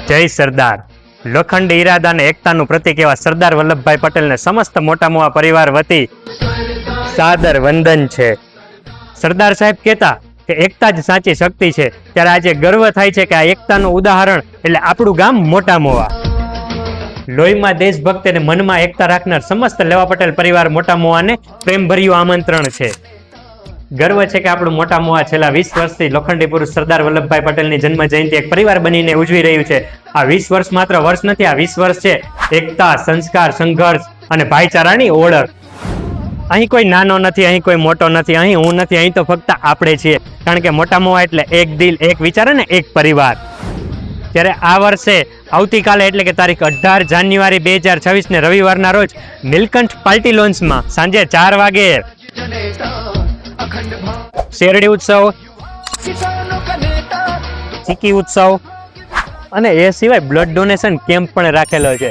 જય સરદાર. લોખંડી ઈરાદા અને એકતાનું પ્રતીક એવા સરદાર વલ્લભભાઈ પટેલને સમસ્ત મોટા મોવા પરિવાર વતી સાદર વંદન છે. સરદાર સાહેબ કહેતા કે એકતા જ સાચી શક્તિ છે, ત્યારે આજે ગર્વ થાય છે કે આ એકતાનું ઉદાહરણ એટલે આપણું ગામ મોટા મોવા. લોહીમાં દેશભક્ત અને મનમાં એકતા રાખનાર સમસ્ત લેવા પટેલ પરિવાર મોટા મોવાને પ્રેમભર્યું આમંત્રણ છે. ગર્વ છે કે આપણું મોટા મોવા છેલ્લા 20 વર્ષથી લોખંડી પુરુષ સરદાર વલ્લભભાઈ પટેલની જન્મ જયંતિ એક પરિવાર બનીને ઉજવી રહ્યું છે. આ 20 વર્ષ માત્ર વર્ષ નથી, આ 20 વર્ષ છે એકતા, સંસ્કાર, સંઘર્ષ અને ભાઈચારાની ઓળખ. અહીં કોઈ નાનો નથી, અહીં કોઈ મોટો નથી, અહીં હું નથી, અહીં તો ફક્ત આપણે છીએ. કારણ કે મોટા મોવા એટલે એક દિલ, એક વિચાર અને એક પરિવાર. ત્યારે આ વર્ષે આવતીકાલે એટલે કે તારીખ 18 જાન્યુઆરી 2026 ને રવિવારના રોજ નીલકંઠ પાર્ટી લોન્સમાં સાંજે 4 વાગે શેરડી ઉત્સવ, ચીકી ઉત્સવ અને એ સિવાય બ્લડ ડોનેશન કેમ્પ પણ રાખેલો છે.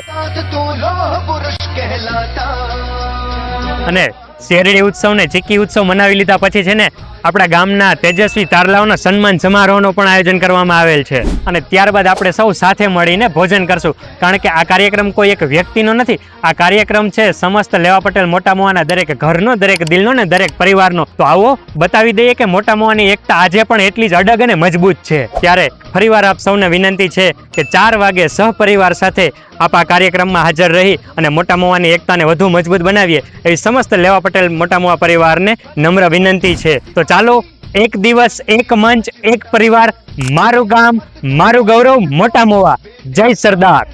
અને શેરડી ઉત્સવ ને ચીકી ઉત્સવ મનાવી લીધા પછી છે ને આપણા ગામના તેજસ્વી તારલાઓના સન્માન સમારોહનું પણ આયોજન કરવામાં આવેલ છે. અને ત્યારબાદ આપણે સૌ સાથે મળીને ભોજન કરશું. કારણ કે આ કાર્યક્રમ કોઈ એક વ્યક્તિનો નથી, આ કાર્યક્રમ છે સમસ્ત લેવા પટેલ મોટા મોવાના દરેક ઘરનો, દરેક દિલનો ને દરેક પરિવારનો. તો આવો બતાવી દઈએ કે મોટા મોવાની એકતા આજે પણ એટલી જ અડગ અને મજબૂત છે. ત્યારે ફરીવાર આપ સૌને વિનંતી છે કે 4 વાગે સહપરિવાર સાથે આપ આ કાર્યક્રમમાં હાજર રહી અને મોટા મોવાની એકતાને વધુ મજબૂત બનાવીએ એવી સમસ્ત લેવા પટેલ મોટા મોવા પરિવારને નમ્ર વિનંતી છે. તો ચાલો, એક દિવસ, એક મંચ, એક પરિવાર, મારું ગામ, મારું ગૌરવ, મોટા મોવા. જય સરદાર.